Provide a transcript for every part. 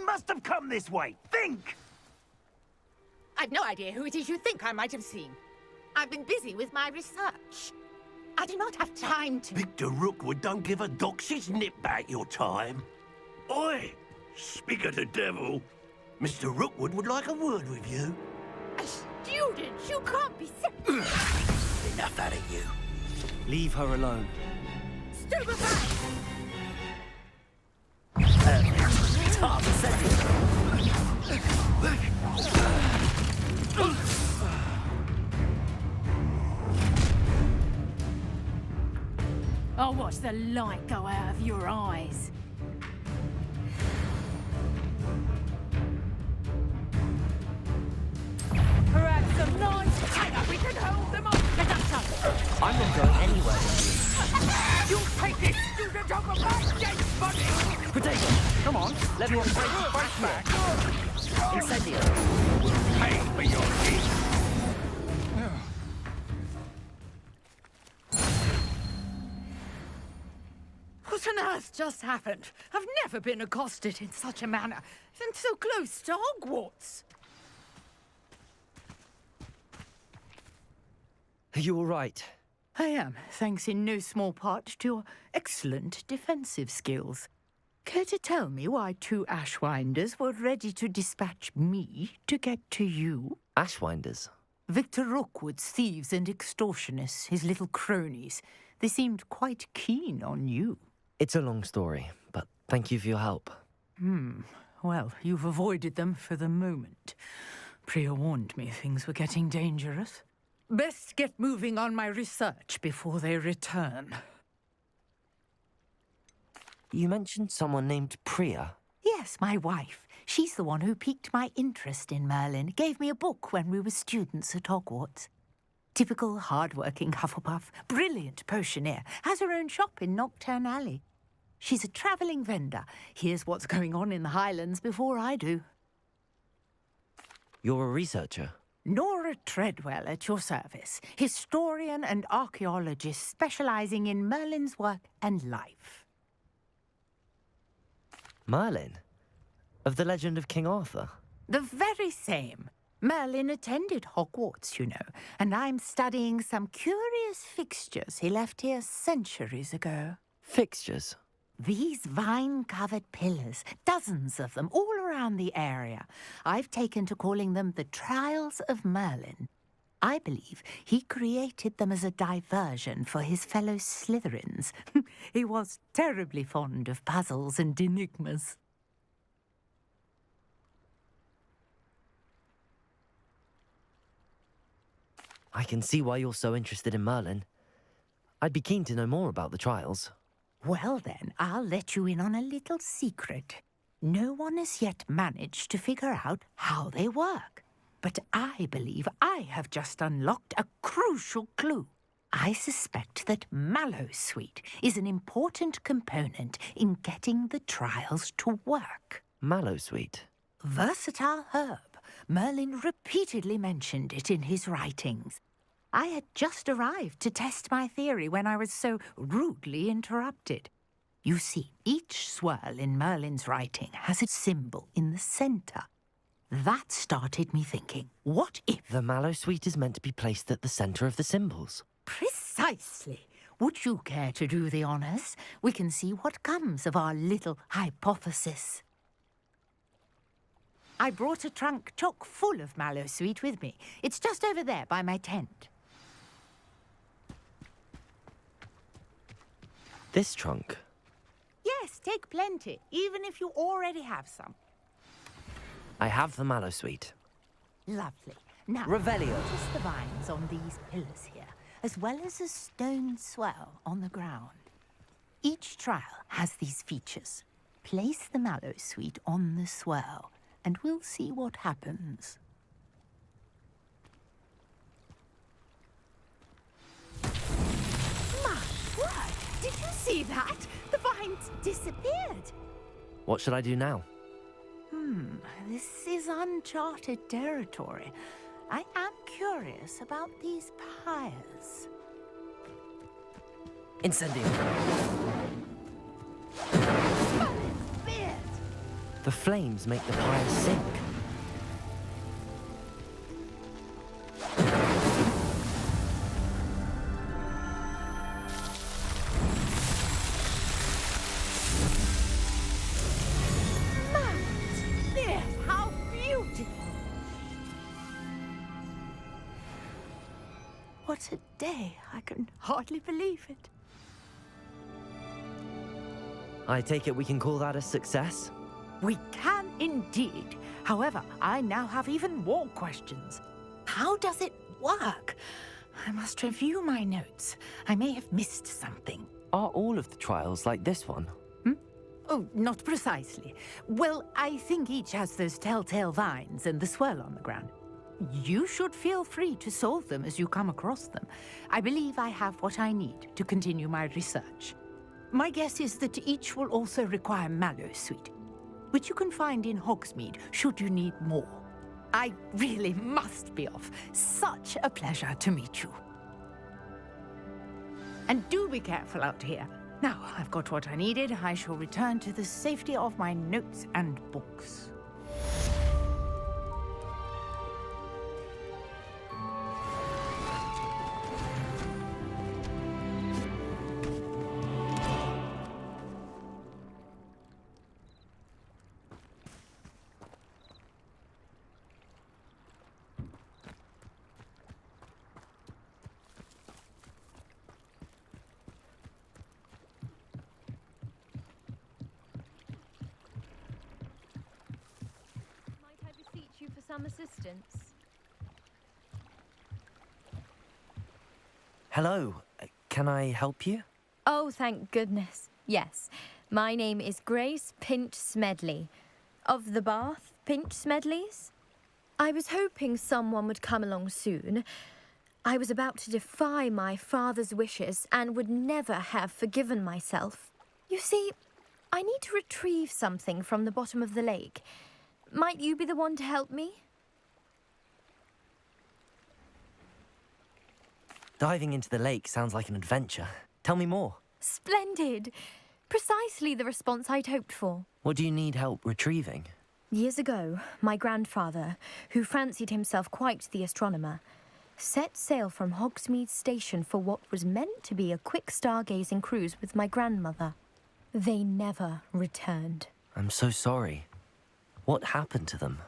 Merlin must have come this way. Think! I've no idea who it is you think I might have seen. I've been busy with my research. I do not have time to... Victor Rookwood don't give a doxy's nip back your time. Oi! Speak of the devil. Mr. Rookwood would like a word with you. A student? You can't be so... Enough out of you. Leave her alone. Stupefy! Tom, send I'll watch the light go out of your eyes. Perhaps some nice tanner we can hold them off. Get up, son. I'm not going anywhere. You take this student off of my dead body! Potato, come on. Let me break the fight back. Incendio. pay for your deed. What on earth just happened? I've never been accosted in such a manner, and so close to Hogwarts. Are you all right? I am, thanks in no small part to your excellent defensive skills. Care to tell me why two Ashwinders were ready to dispatch me to get to you? Ashwinders? Victor Rookwood's thieves and extortionists, his little cronies. They seemed quite keen on you. It's a long story, but thank you for your help. Well, you've avoided them for the moment. Priya warned me things were getting dangerous. Best get moving on my research before they return. You mentioned someone named Priya. Yes, my wife. She's the one who piqued my interest in Merlin. Gave me a book when we were students at Hogwarts. Typical hard-working Hufflepuff, brilliant potioneer, has her own shop in Knockturn Alley. She's a travelling vendor. Hears what's going on in the Highlands before I do. You're a researcher? Nora Treadwell at your service, historian and archaeologist specialising in Merlin's work and life. Merlin? Of the legend of King Arthur? The very same. Merlin attended Hogwarts, you know, and I'm studying some curious fixtures he left here centuries ago. Fixtures? These vine-covered pillars, dozens of them, all around the area. I've taken to calling them the Trials of Merlin. I believe he created them as a diversion for his fellow Slytherins. He was terribly fond of puzzles and enigmas. I can see why you're so interested in Merlin. I'd be keen to know more about the trials. Well then, I'll let you in on a little secret. No one has yet managed to figure out how they work. But I believe I have just unlocked a crucial clue. I suspect that Mallowsweet is an important component in getting the trials to work. Mallowsweet? Versatile herb. Merlin repeatedly mentioned it in his writings. I had just arrived to test my theory when I was so rudely interrupted. You see, each swirl in Merlin's writing has a symbol in the centre. That started me thinking, what if... The Mallowsweet is meant to be placed at the centre of the symbols. Precisely. Would you care to do the honours? We can see what comes of our little hypothesis. I brought a trunk chock full of Mallowsweet with me. It's just over there by my tent. This trunk? Yes, take plenty, even if you already have some. I have the Mallowsweet. Lovely. Now, Revelio. notice the vines on these pillars here, as well as a stone swell on the ground. Each trial has these features. Place the Mallowsweet on the swell, and we'll see what happens. My word! Did you see that? The vines disappeared. What should I do now? This is uncharted territory. I am curious about these pyres. Incendio. Merlin's beard! The flames make the pyre sink. How beautiful! What a day. I can hardly believe it. I take it we can call that a success? We can indeed. However, I now have even more questions. How does it work? I must review my notes. I may have missed something. Are all of the trials like this one? Oh, not precisely. Well, I think each has those telltale vines and the swirl on the ground. You should feel free to solve them as you come across them. I believe I have what I need to continue my research. My guess is that each will also require mallowsweet, which you can find in Hogsmeade should you need more. I really must be off. Such a pleasure to meet you. And do be careful out here. Now I've got what I needed, I shall return to the safety of my notes and books. Some assistance. Hello, can I help you? Oh, thank goodness. Yes, my name is Grace Pinch Smedley, of the Bath Pinch Smedleys. I was hoping someone would come along soon. I was about to defy my father's wishes and would never have forgiven myself. You see, I need to retrieve something from the bottom of the lake. Might you be the one to help me? Diving into the lake sounds like an adventure. Tell me more. Splendid! Precisely the response I'd hoped for. What do you need help retrieving? Years ago, my grandfather, who fancied himself quite the astronomer, set sail from Hogsmeade Station for what was meant to be a quick stargazing cruise with my grandmother. They never returned. I'm so sorry. What happened to them?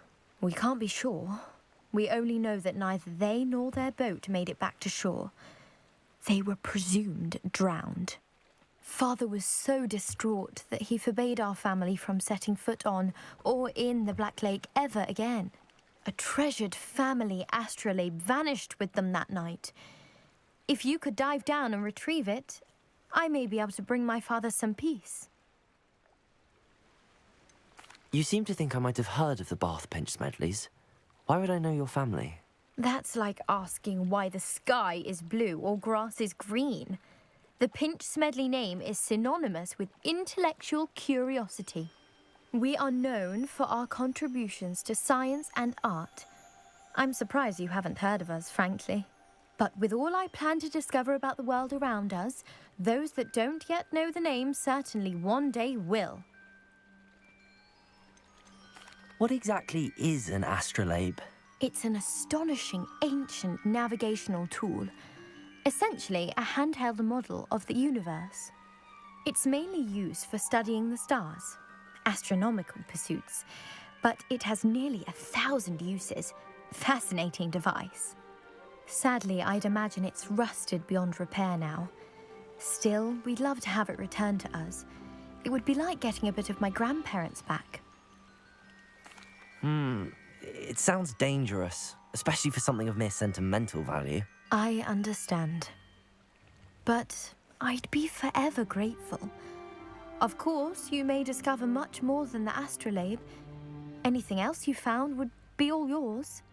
We can't be sure. We only know that neither they nor their boat made it back to shore. They were presumed drowned. Father was so distraught that he forbade our family from setting foot on or in the Black Lake ever again. A treasured family astrolabe vanished with them that night. If you could dive down and retrieve it, I may be able to bring my father some peace. You seem to think I might have heard of the Bath Pinch Smedleys. Why would I know your family? That's like asking why the sky is blue or grass is green. The Pinch Smedley name is synonymous with intellectual curiosity. We are known for our contributions to science and art. I'm surprised you haven't heard of us, frankly. But with all I plan to discover about the world around us, those that don't yet know the name certainly one day will. What exactly is an astrolabe? It's an astonishing ancient navigational tool. Essentially a handheld model of the universe. It's mainly used for studying the stars, astronomical pursuits, but it has nearly 1,000 uses. Fascinating device. Sadly, I'd imagine it's rusted beyond repair now. Still, we'd love to have it returned to us. It would be like getting a bit of my grandparents back. It sounds dangerous, especially for something of mere sentimental value. I understand. But I'd be forever grateful. Of course, you may discover much more than the astrolabe. Anything else you found would be all yours.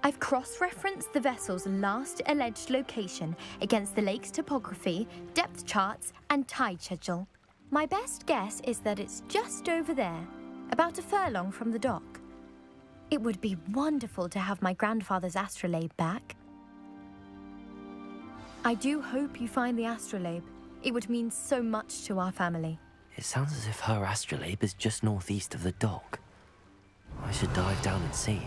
I've cross-referenced the vessel's last alleged location against the lake's topography, depth charts, and tide schedule. My best guess is that it's just over there, about a furlong from the dock. It would be wonderful to have my grandfather's astrolabe back. I do hope you find the astrolabe. It would mean so much to our family. It sounds as if her astrolabe is just northeast of the dock. I should dive down and see.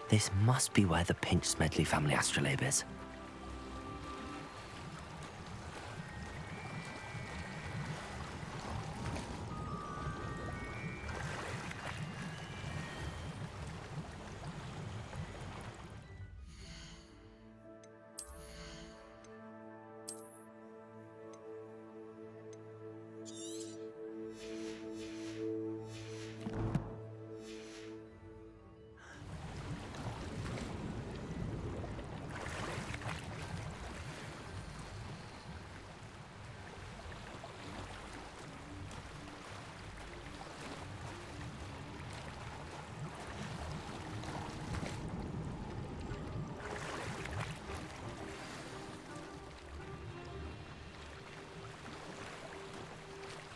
This must be where the Pinch Smedley family astrolabe is.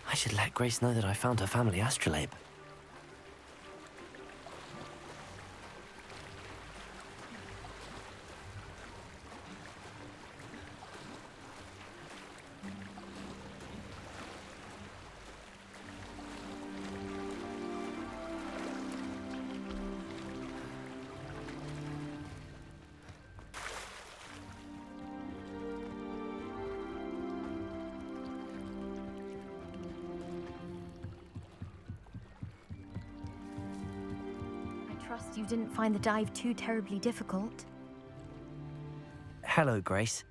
I should let Grace know that I found her family astrolabe. Trust you didn't find the dive too terribly difficult. Hello, Grace.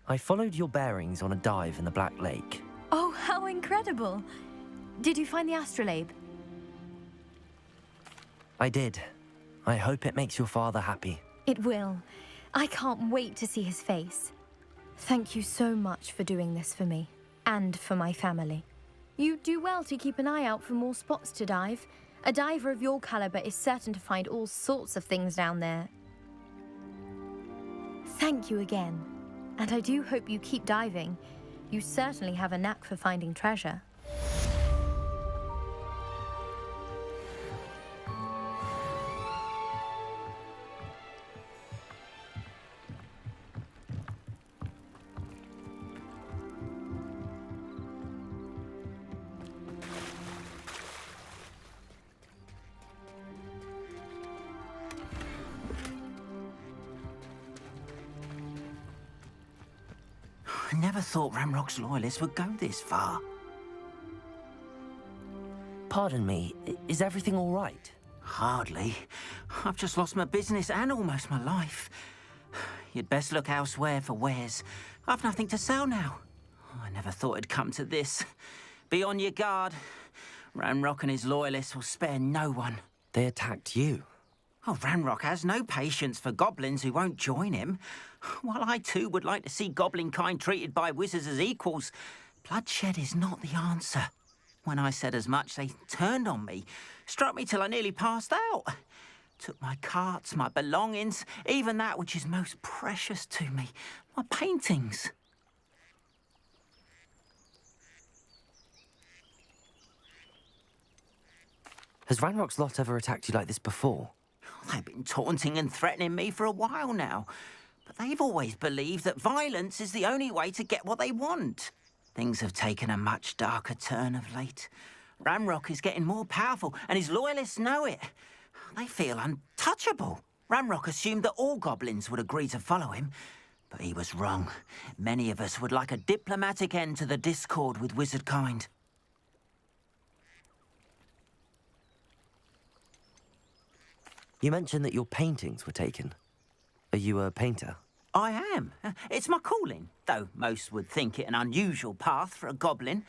I followed your bearings on a dive in the Black Lake. Oh, how incredible! Did you find the astrolabe? I did. I hope it makes your father happy. It will. I can't wait to see his face. Thank you so much for doing this for me, and for my family. You do well to keep an eye out for more spots to dive. A diver of your caliber is certain to find all sorts of things down there. Thank you again. And I do hope you keep diving. You certainly have a knack for finding treasure. I never thought Ranrock's loyalists would go this far. Pardon me, is everything all right? Hardly. I've just lost my business and almost my life. You'd best look elsewhere for wares. I've nothing to sell now. I never thought it'd come to this. Be on your guard. Ranrock and his loyalists will spare no one. They attacked you. Oh, Ranrock has no patience for goblins who won't join him. While I too would like to see goblin kind treated by wizards as equals, bloodshed is not the answer. When I said as much, they turned on me, struck me till I nearly passed out. Took my carts, my belongings, even that which is most precious to me, my paintings. Has Ranrock's lot ever attacked you like this before? They've been taunting and threatening me for a while now. But they've always believed that violence is the only way to get what they want. Things have taken a much darker turn of late. Ranrock is getting more powerful, and his loyalists know it. They feel untouchable. Ranrock assumed that all goblins would agree to follow him, but he was wrong. Many of us would like a diplomatic end to the discord with wizard kind. You mentioned that your paintings were taken. Are you a painter? I am. It's my calling, though most would think it an unusual path for a goblin.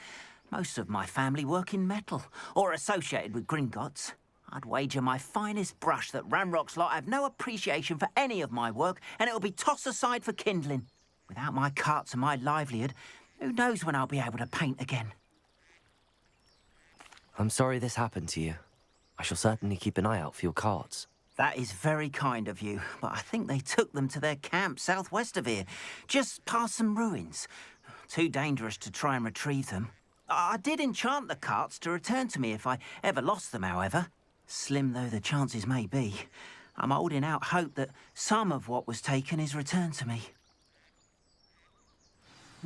Most of my family work in metal, or associated with Gringotts. I'd wager my finest brush that Ranrock's lot have no appreciation for any of my work, and it'll be tossed aside for kindling. Without my carts and my livelihood, who knows when I'll be able to paint again? I'm sorry this happened to you. I shall certainly keep an eye out for your cards. That is very kind of you, but I think they took them to their camp southwest of here, just past some ruins. Too dangerous to try and retrieve them. I did enchant the carts to return to me if I ever lost them, however. Slim though the chances may be, I'm holding out hope that some of what was taken is returned to me.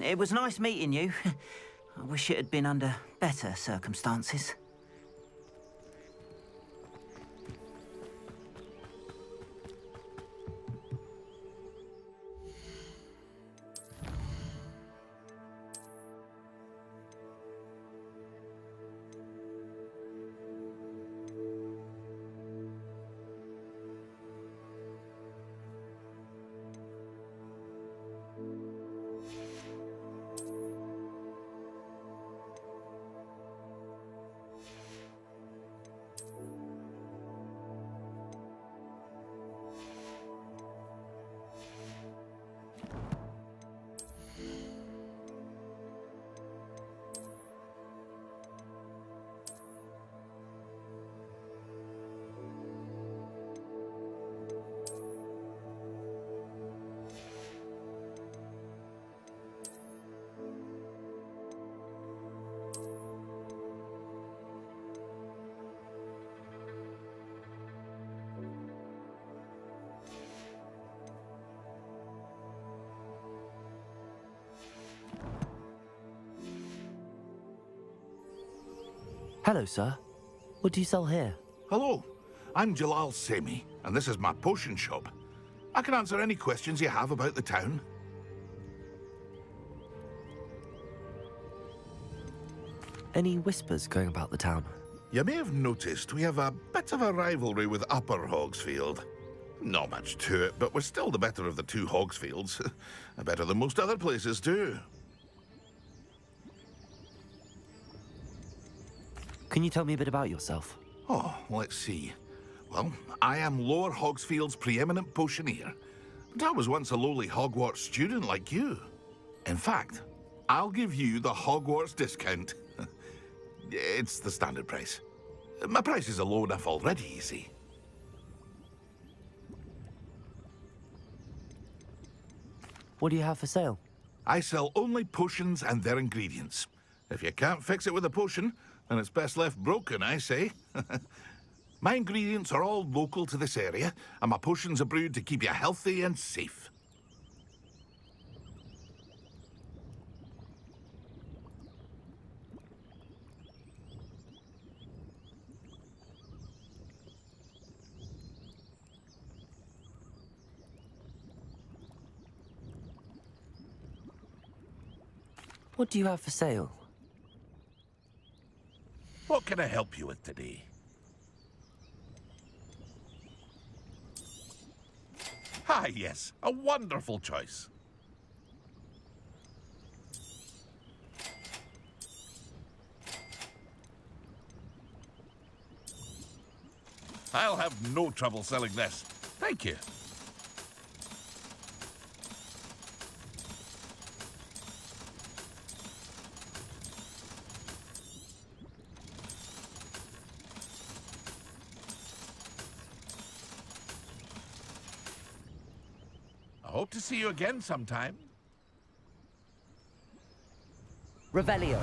It was nice meeting you. I wish it had been under better circumstances. Hello, sir. What do you sell here? Hello, I'm Jalal Semi, and this is my potion shop. I can answer any questions you have about the town. Any whispers going about the town? You may have noticed we have a bit of a rivalry with Upper Hogsfield. Not much to it, but we're still the better of the two Hogsfields. Better than most other places, too. Can you tell me a bit about yourself? Oh, let's see. Well, I am Lower Hogsfield's preeminent potioneer. But I was once a lowly Hogwarts student like you. In fact, I'll give you the Hogwarts discount. It's the standard price. My prices are low enough already, you see. What do you have for sale? I sell only potions and their ingredients. If you can't fix it with a potion, then it's best left broken, I say. My ingredients are all local to this area, and my potions are brewed to keep you healthy and safe. What do you have for sale? What can I help you with today? Ah, yes, a wonderful choice. I'll have no trouble selling this. Thank you. I hope to see you again sometime. Revelio.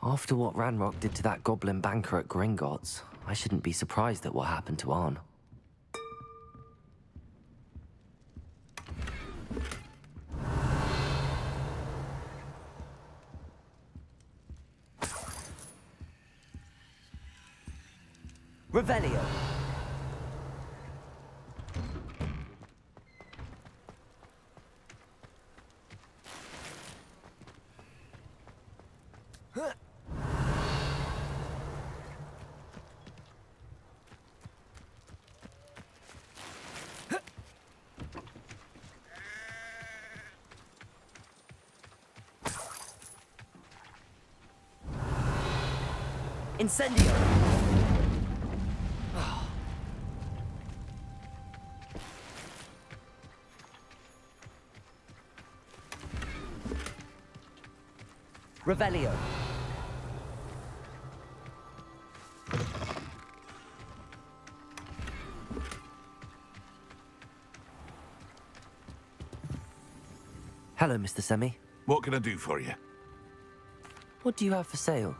After what Ranrock did to that goblin banker at Gringotts, I shouldn't be surprised at what happened to Arn. Revelio. Incendio. Revelio. Hello, Mr. Semi. What can I do for you? What do you have for sale?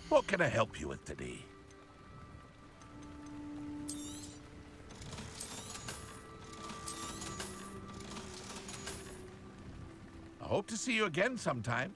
What can I help you with today? I hope to see you again sometime.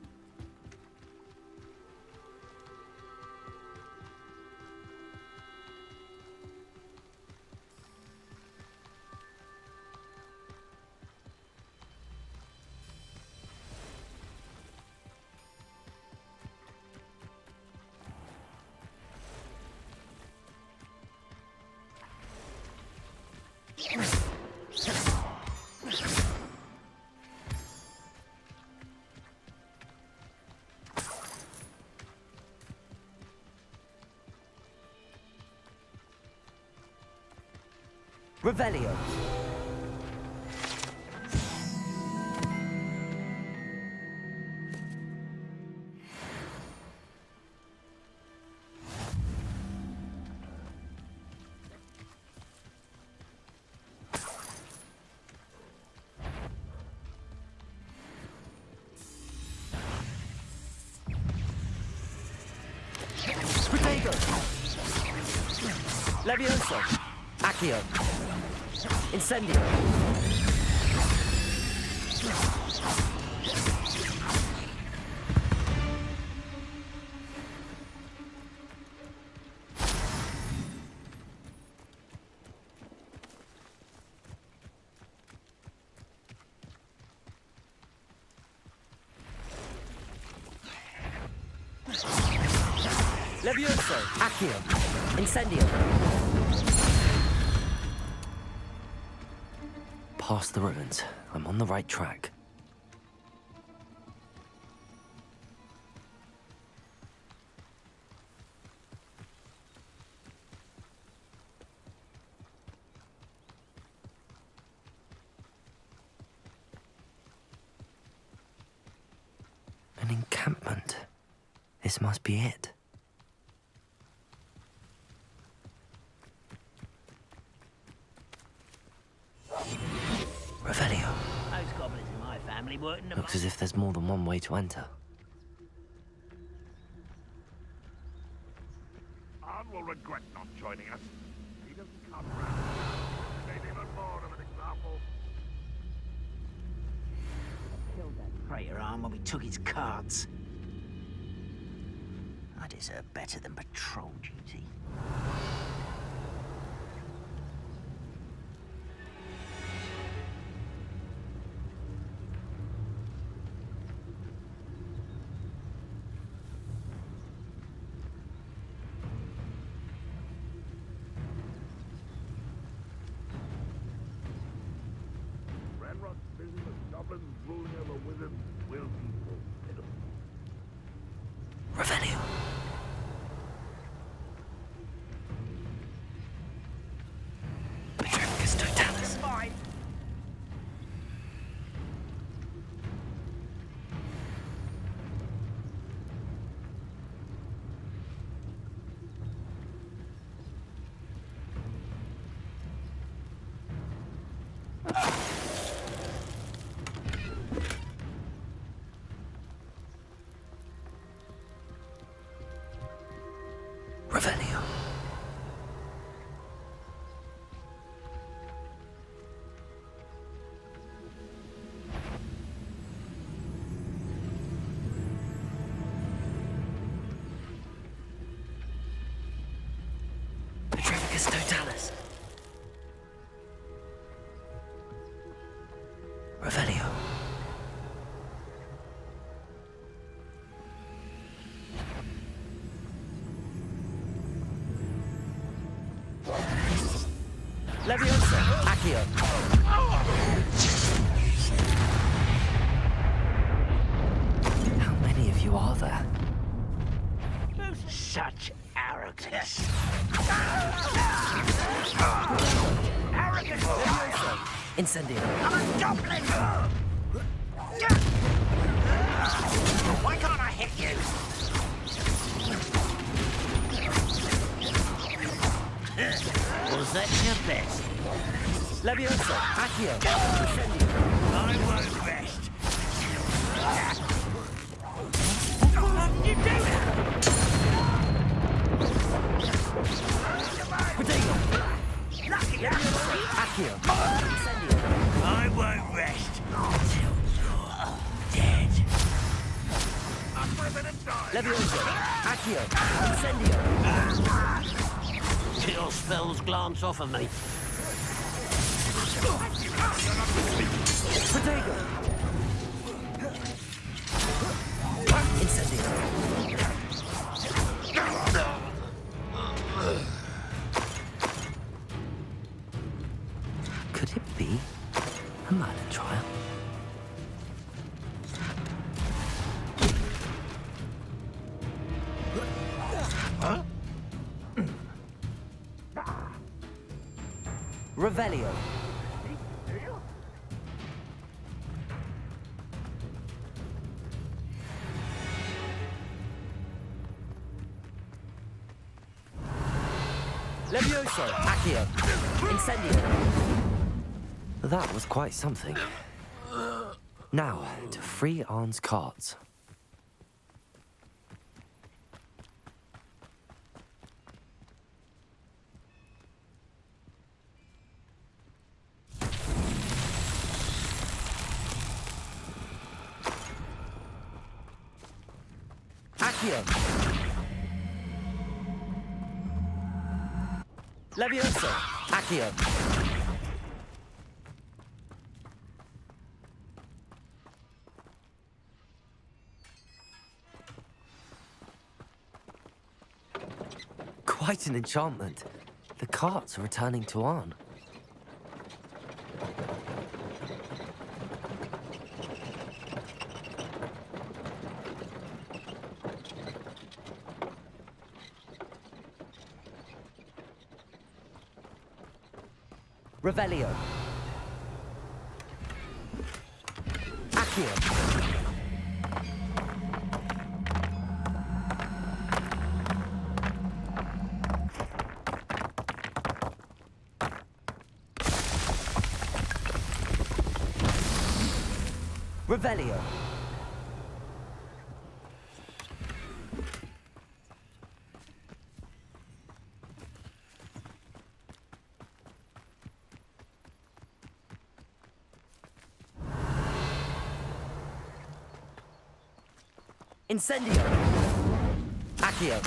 Revelio. Protego. Levioso. Accio. Incendio. Levioso. Accio. Incendio. Past the ruins. I'm on the right track. An encampment. This must be it. Revelio. Those goblins in my family weren't Looks as if there's more than one way to enter. Arn will regret not joining us. He doesn't come round. Made even more of an example. Killed that traitor Arn when we took his carts. I deserve better than patrol duty. Ranrock's busy with goblins ruling over wizards will be fulfilled. Revelio. Petremicus Totalis. Revelio. Petremicus Totalis. Revelio. Leviosa. Accio. How many of you are there? such arrogance. Incendio. I'm a goblin! Why can't I hit you? Was that your best? Levioso! Accio! I won't rest. You do it! Protego! Lucky Accio! I won't rest until you're dead. I'm President Di. Levioso! Accio! Incendio! Your spells glance off of me. Protego! Incendio! Could it be a Merlin trial? Revelio. Levioso. Accio. Incendio. That was quite something. Now, to free Arn's cards. Accio. Levioso. Accio. Quite an enchantment. The carts are returning to Arn. Revelio. Accio. Revelio. Incendio. Accio.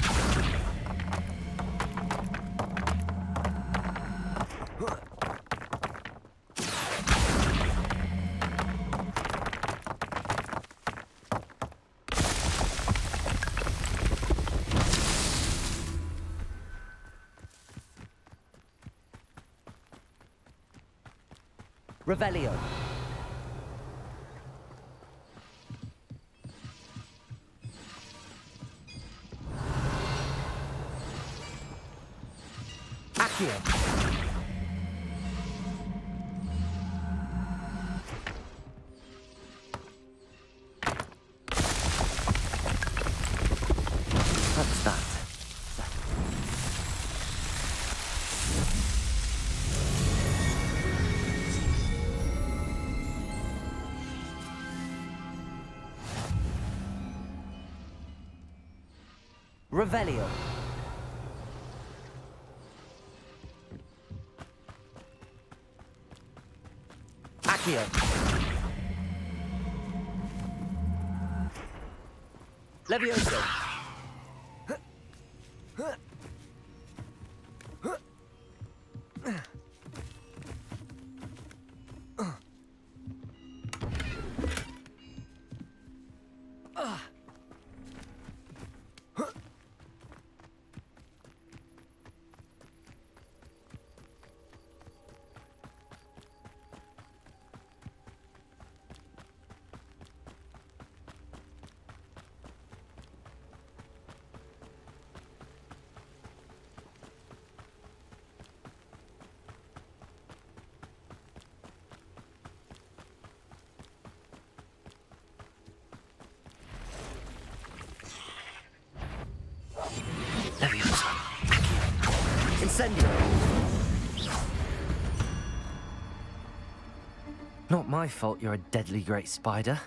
Revelio. Accio. What's that? Revelio. Accio. Levioso. Incendio! Not my fault you're a deadly great spider.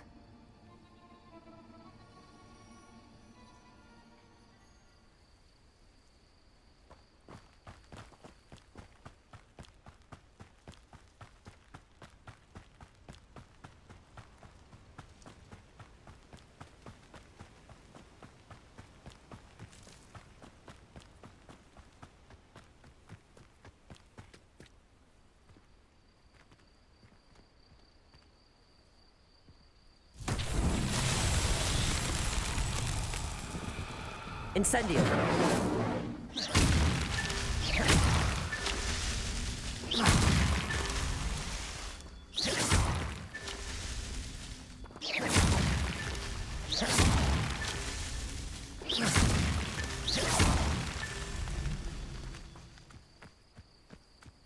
Incendio!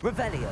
Revelio!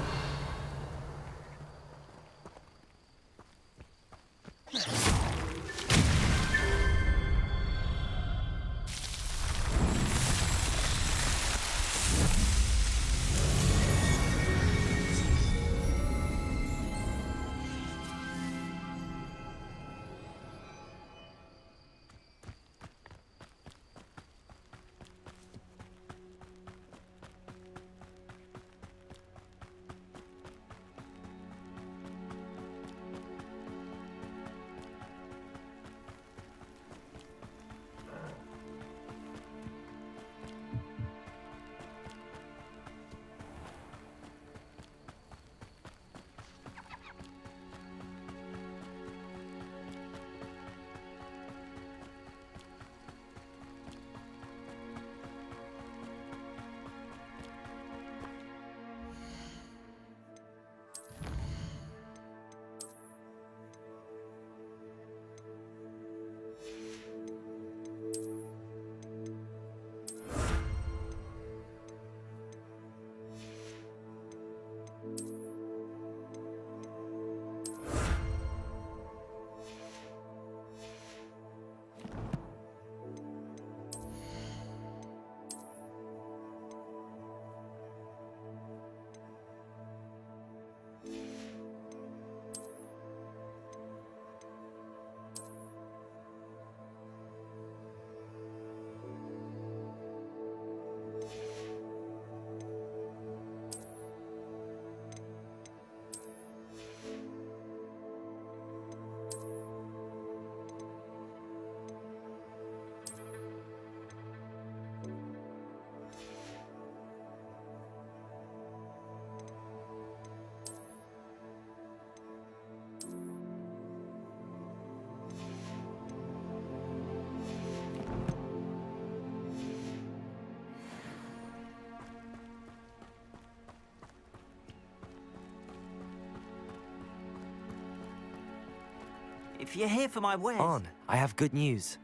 If you're here for my wares... On, I have good news.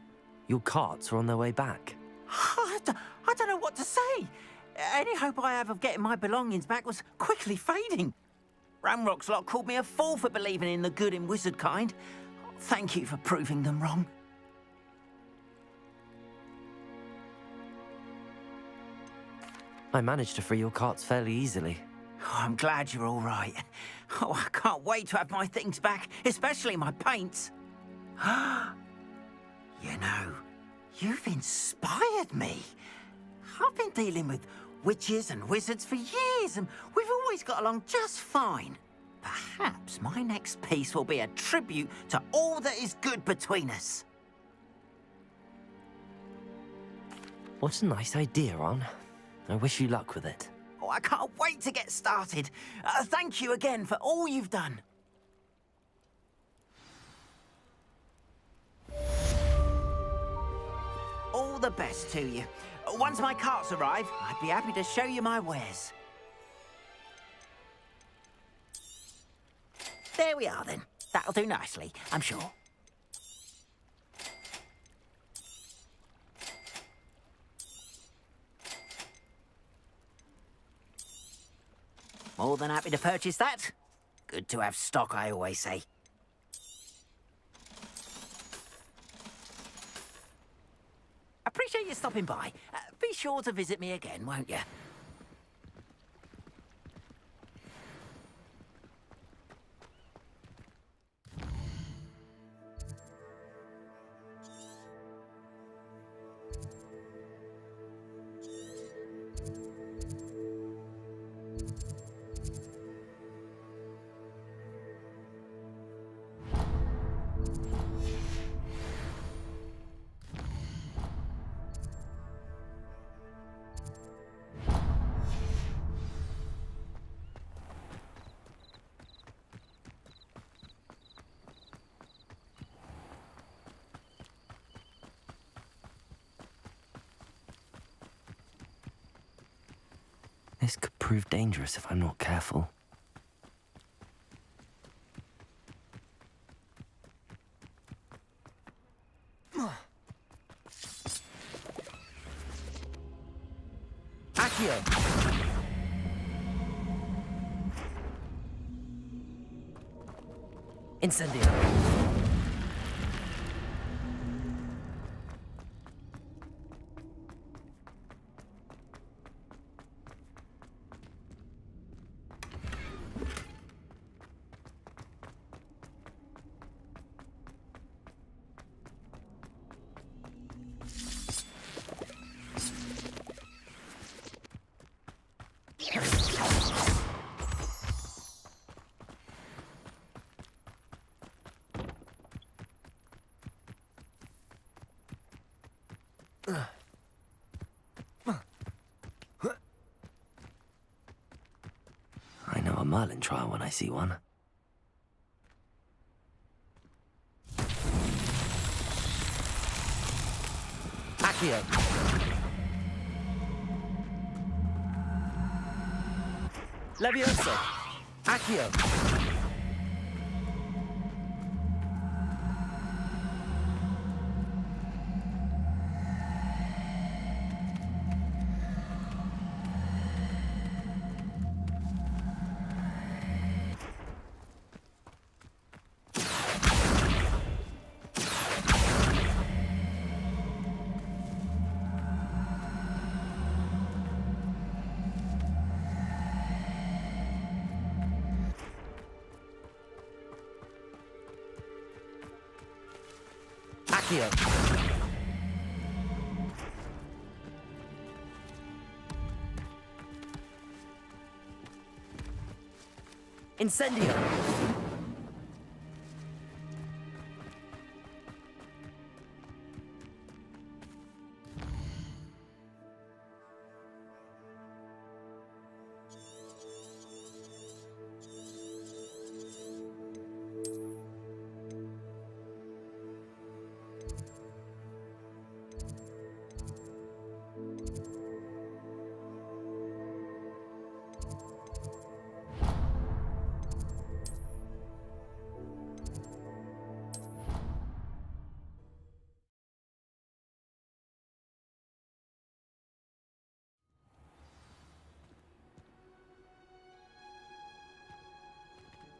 Your carts are on their way back. I don't know what to say. Any hope I have of getting my belongings back was quickly fading. Ramrock's lot called me a fool for believing in the good in wizard kind. Thank you for proving them wrong. I managed to free your carts fairly easily. Oh, I'm glad you're all right. Oh, I can't wait to have my things back, especially my paints. You know, you've inspired me. I've been dealing with witches and wizards for years, and we've always got along just fine. Perhaps my next piece will be a tribute to all that is good between us. What a nice idea, Ron. I wish you luck with it. Oh, I can't wait to get started. Thank you again for all you've done. All the best to you. Once my carts arrive, I'd be happy to show you my wares. There we are, then. That'll do nicely, I'm sure. More than happy to purchase that. Good to have stock, I always say. Appreciate you stopping by. Be sure to visit me again, won't you? This could prove dangerous if I'm not careful. Accio! Incendio! I know a Merlin trial when I see one. Accio! Levioso! Accio! Accio! Incendio!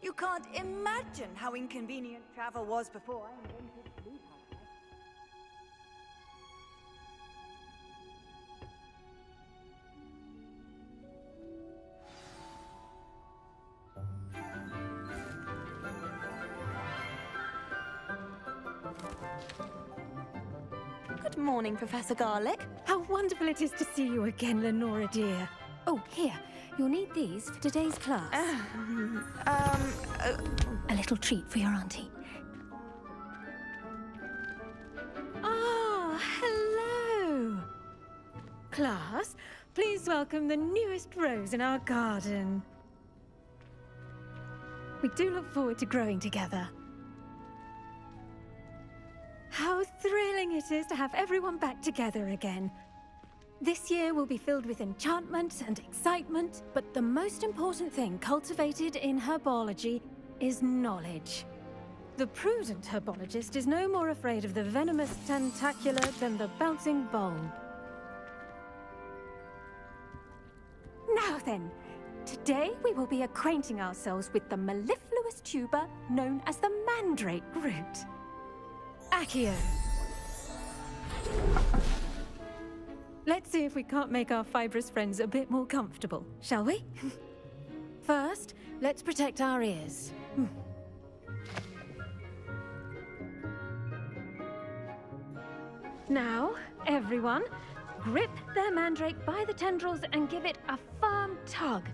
You can't imagine how inconvenient travel was before I invented Blue Power. Good morning, Professor Garlick. How wonderful it is to see you again, Lenora dear. Oh, here. You'll need these for today's class. A little treat for your auntie. Ah, hello. Class, please welcome the newest rose in our garden. We do look forward to growing together. How thrilling it is to have everyone back together again. This year will be filled with enchantment and excitement, but the most important thing cultivated in herbology is knowledge. The prudent herbologist is no more afraid of the venomous tentacula than the bouncing bulb. Now then, today we will be acquainting ourselves with the mellifluous tuber known as the mandrake root. Accio. Let's see if we can't make our fibrous friends a bit more comfortable, shall we? First, let's protect our ears. Now, everyone, grip their mandrake by the tendrils and give it a firm tug.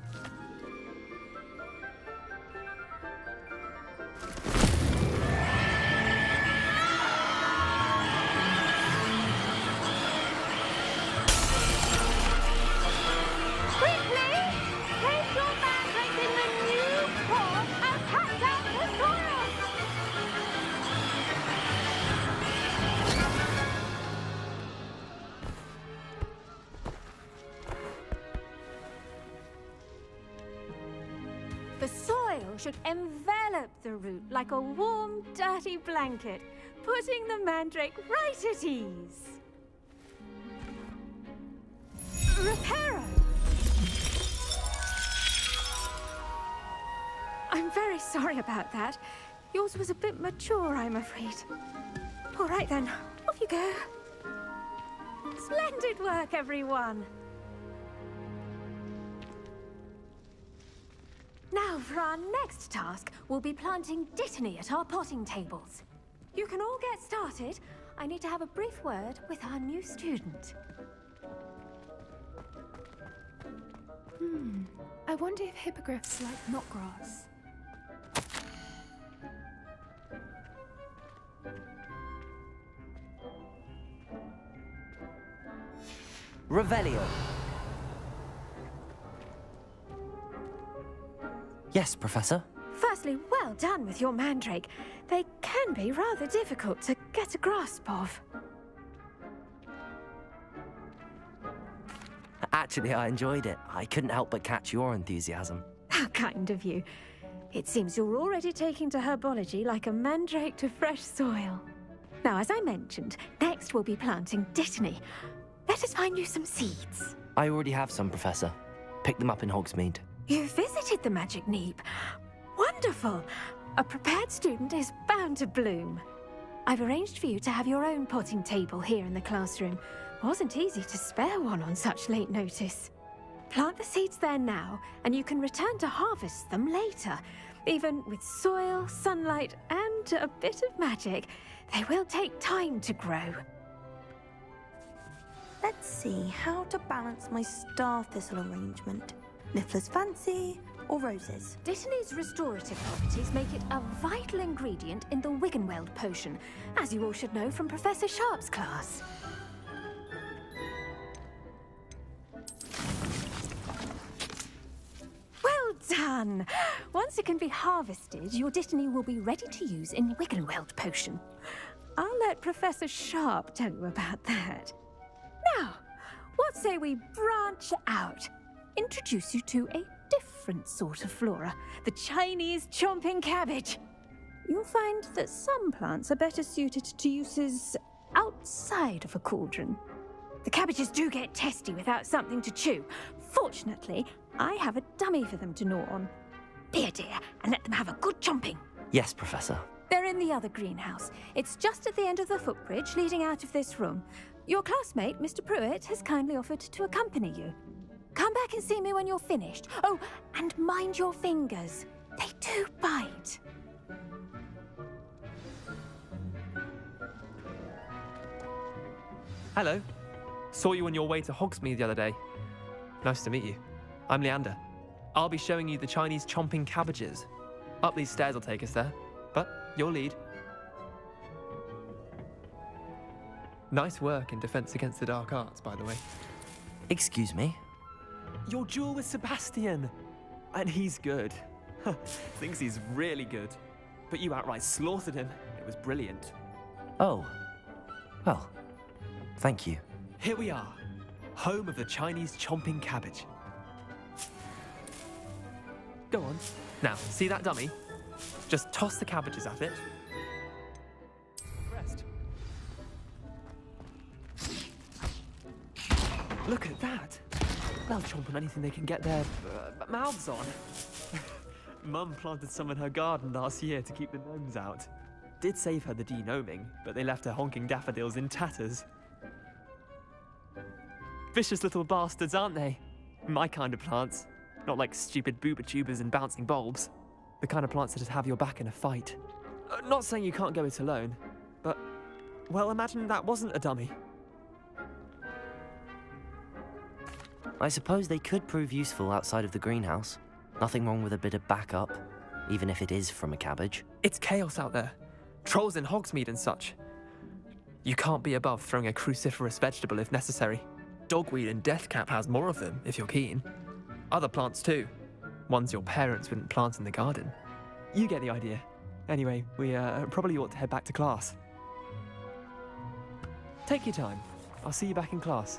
The soil should envelop the root like a warm, dirty blanket, putting the mandrake right at ease. Reparo! I'm very sorry about that. Yours was a bit mature, I'm afraid. All right then, off you go. Splendid work, everyone. Now, for our next task, we'll be planting Dittany at our potting tables. You can all get started. I need to have a brief word with our new student. I wonder if hippogriffs like knotgrass. Revelio. Yes, Professor? Firstly, well done with your mandrake. They can be rather difficult to get a grasp of. Actually, I enjoyed it. I couldn't help but catch your enthusiasm. How kind of you. It seems you're already taking to herbology like a mandrake to fresh soil. Now, as I mentioned, next we'll be planting Dittany. Let us find you some seeds. I already have some, Professor. Picked them up in Hogsmeade. You visited the Magic Neep. Wonderful! A prepared student is bound to bloom. I've arranged for you to have your own potting table here in the classroom. Wasn't easy to spare one on such late notice. Plant the seeds there now, and you can return to harvest them later. Even with soil, sunlight, and a bit of magic, they will take time to grow. Let's see how to balance my star thistle arrangement. Niffler's fancy or roses? Dittany's restorative properties make it a vital ingredient in the Wiggenweld potion, as you all should know from Professor Sharp's class. Well done! Once it can be harvested, your Dittany will be ready to use in Wiggenweld potion. I'll let Professor Sharp tell you about that. Now, what say we branch out? Introduce you to a different sort of flora, the Chinese chomping cabbage. You'll find that some plants are better suited to uses outside of a cauldron. The cabbages do get testy without something to chew. Fortunately, I have a dummy for them to gnaw on. Be a dear and let them have a good chomping. Yes, Professor. They're in the other greenhouse. It's just at the end of the footbridge leading out of this room. Your classmate, Mr. Pruitt, has kindly offered to accompany you. Come back and see me when you're finished. Oh, and mind your fingers. They do bite. Hello. Saw you on your way to Hogsmeade the other day. Nice to meet you. I'm Leander. I'll be showing you the Chinese chomping cabbages. Up these stairs will take us there, but your lead. Nice work in Defense Against the Dark Arts, by the way. Excuse me? Your duel with Sebastian. And he's good. Thinks he's really good. But you outright slaughtered him. It was brilliant. Oh. Well, thank you. Here we are. Home of the Chinese chomping cabbage. Go on. Now, see that dummy? Just toss the cabbages at it. Rest. Look at that. They'll chomp on anything they can get their mouths on. Mum planted some in her garden last year to keep the gnomes out. Did save her the de-gnoming, but they left her honking daffodils in tatters. Vicious little bastards, aren't they? My kind of plants. Not like stupid booba tubers and bouncing bulbs. The kind of plants that'd have your back in a fight. Not saying you can't go it alone, but, well, imagine that wasn't a dummy. I suppose they could prove useful outside of the greenhouse. Nothing wrong with a bit of backup, even if it is from a cabbage. It's chaos out there. Trolls in Hogsmeade and such. You can't be above throwing a cruciferous vegetable if necessary. Dogweed and deathcap has more of them, if you're keen. Other plants too. Ones your parents wouldn't plant in the garden. You get the idea. Anyway, we probably ought to head back to class. Take your time. I'll see you back in class.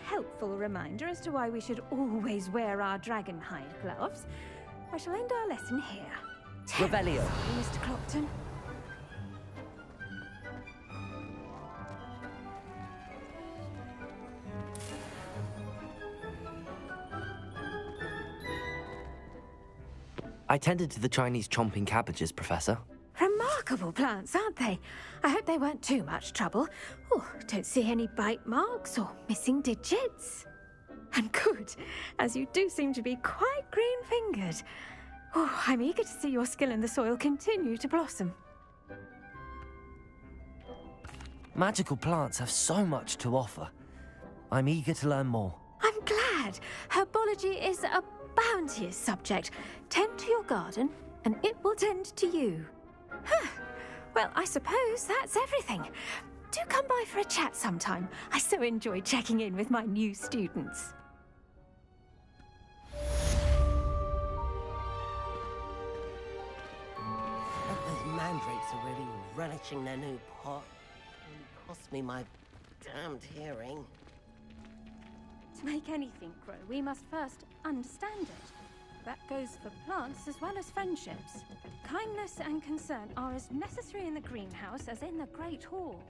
helpful reminder as to why we should always wear our dragon hide gloves, I shall end our lesson here. Revelio. Mr. Clopton. I tended to the Chinese chomping cabbages, Professor. Remarkable plants, aren't they? I hope they weren't too much trouble. Oh, don't see any bite marks or missing digits. And good, as you do seem to be quite green-fingered. Oh, I'm eager to see your skill in the soil continue to blossom. Magical plants have so much to offer. I'm eager to learn more. I'm glad. Herbology is a bounteous subject. Tend to your garden, and it will tend to you. Well, I suppose that's everything. Do come by for a chat sometime. I so enjoy checking in with my new students. Those mandrakes are really relishing their new pot. It cost me my damned hearing. To make anything grow, we must first understand it. That goes for plants as well as friendships. Kindness and concern are as necessary in the greenhouse as in the Great Hall.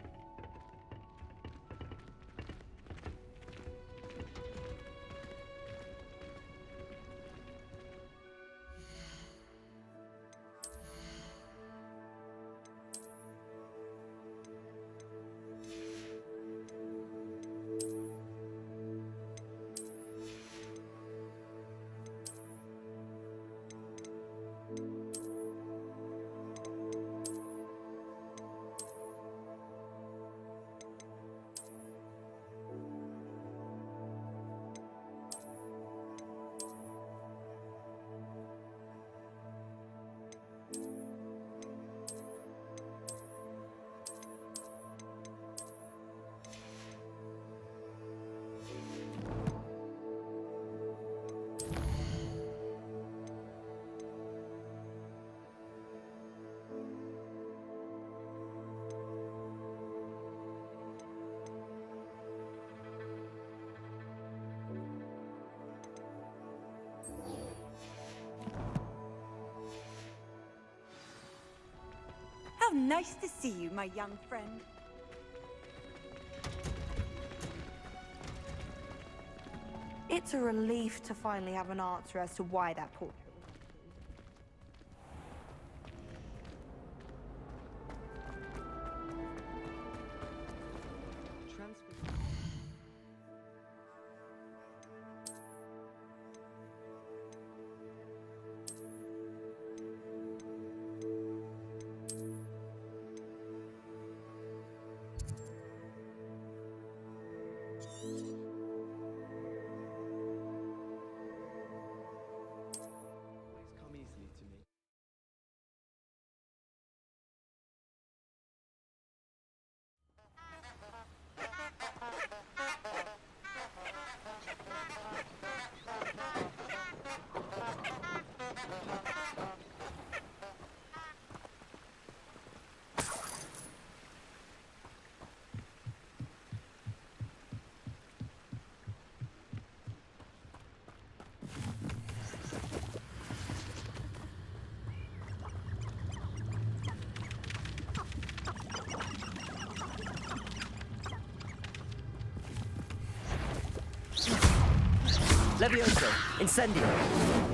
How nice to see you, my young friend. It's a relief to finally have an answer as to why that portrait Levioso, Incendio.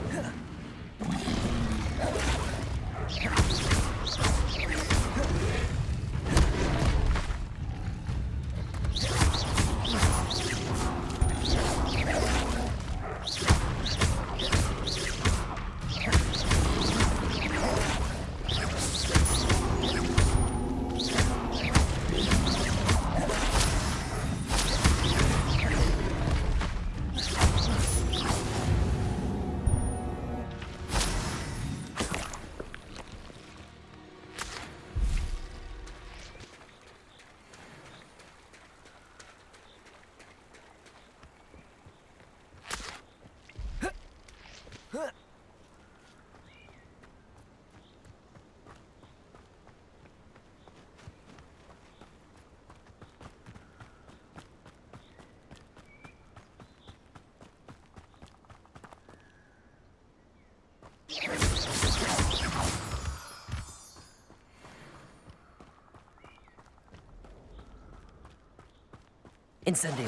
Incendio.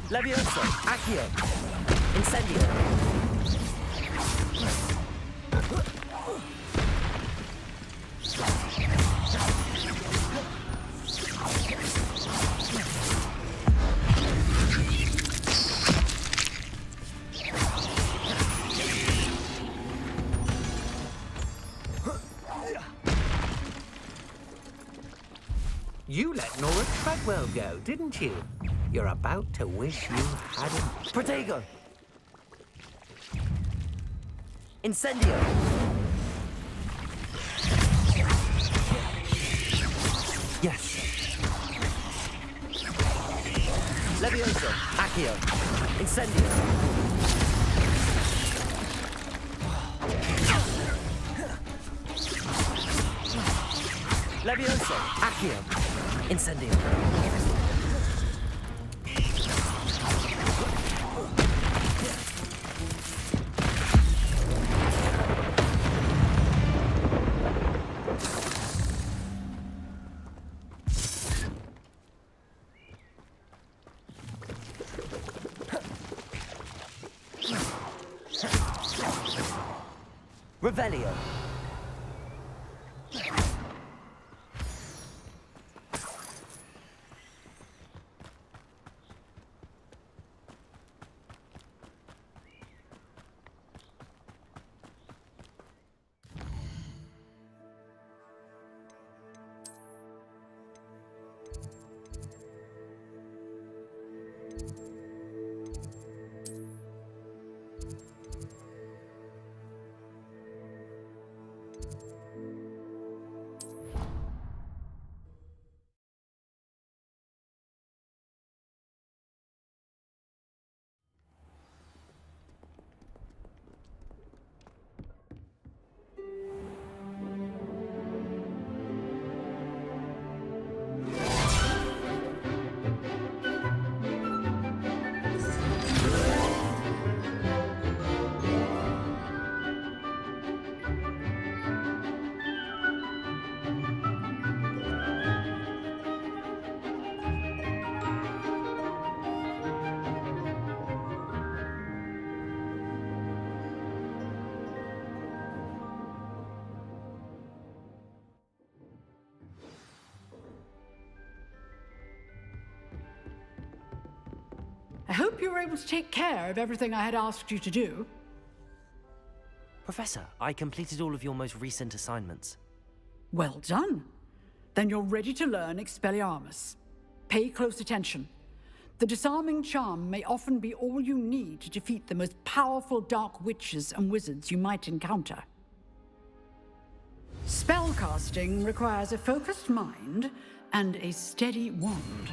Levioso. Accio. Incendio. You let Nora Treadwell go, didn't you? You're about to wish you hadn't. Protego! Incendio! Yes. Levioso! Accio! Incendio! Levioso! Accio! Incendio! Revelio! I hope you were able to take care of everything I had asked you to do. Professor, I completed all of your most recent assignments. Well done. Then you're ready to learn Expelliarmus. Pay close attention. The disarming charm may often be all you need to defeat the most powerful dark witches and wizards you might encounter. Spellcasting requires a focused mind and a steady wand.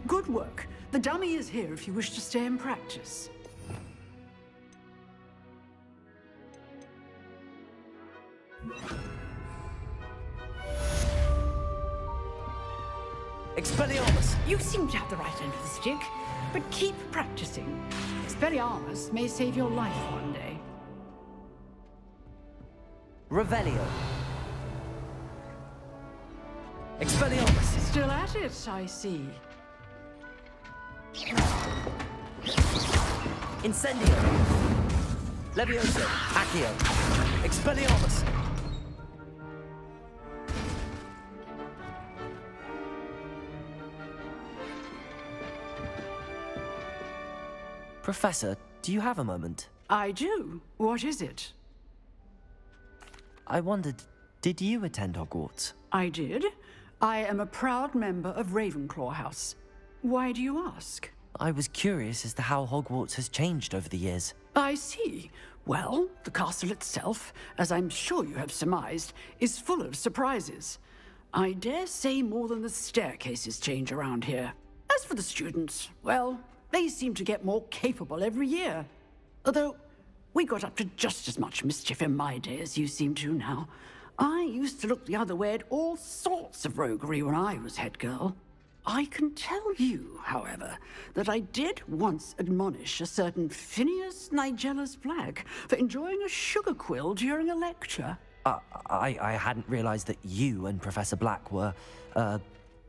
Good work. The dummy is here if you wish to stay and practice. Expelliarmus! You seem to have the right end of the stick, but keep practicing. Expelliarmus may save your life one day. Revelio. Expelliarmus! Still at it, I see. Incendio! Levioso! Accio! Expelliarmus! Professor, do you have a moment? I do. What is it? I wondered, did you attend Hogwarts? I did. I am a proud member of Ravenclaw House. Why do you ask? I was curious as to how Hogwarts has changed over the years. I see. Well, the castle itself, as I'm sure you have surmised, is full of surprises. I dare say more than the staircases change around here. As for the students, well, they seem to get more capable every year. Although, we got up to just as much mischief in my day as you seem to now. I used to look the other way at all sorts of roguery when I was head girl. I can tell you, however, that I did once admonish a certain Phineas Nigellus Black for enjoying a sugar quill during a lecture. I hadn't realized that you and Professor Black were,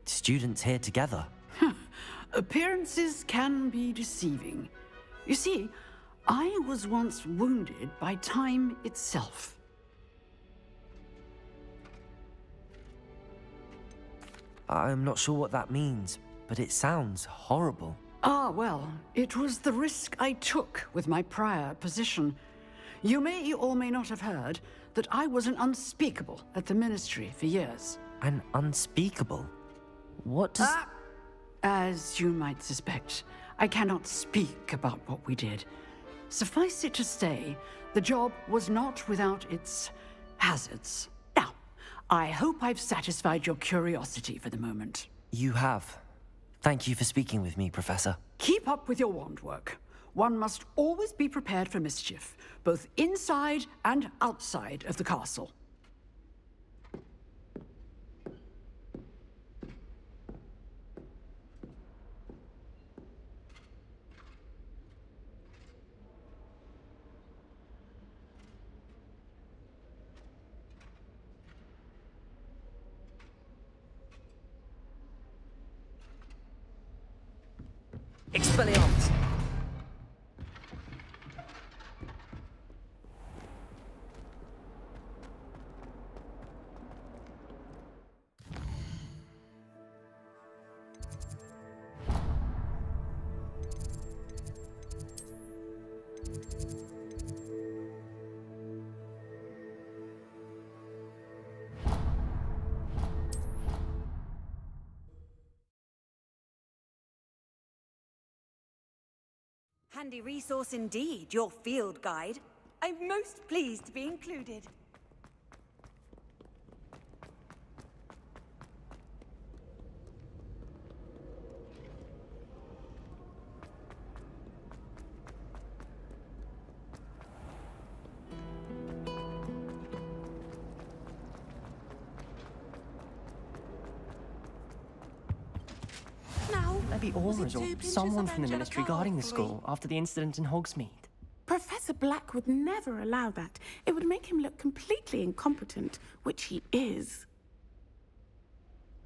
students here together. Appearances can be deceiving. You see, I was once wounded by time itself. I'm not sure what that means, but it sounds horrible. Ah, well, it was the risk I took with my prior position. You may or may not have heard that I was an unspeakable at the Ministry for years. An unspeakable? What does... As you might suspect, I cannot speak about what we did. Suffice it to say, the job was not without its hazards. Now, I hope I've satisfied your curiosity for the moment. You have. Thank you for speaking with me, Professor. Keep up with your wand work. One must always be prepared for mischief, both inside and outside of the castle. Expelliarmus! Handy resource indeed, your field guide. I'm most pleased to be included. Maybe Aura's or someone from the Ministry guarding the school after the incident in Hogsmeade. Professor Black would never allow that. It would make him look completely incompetent, which he is.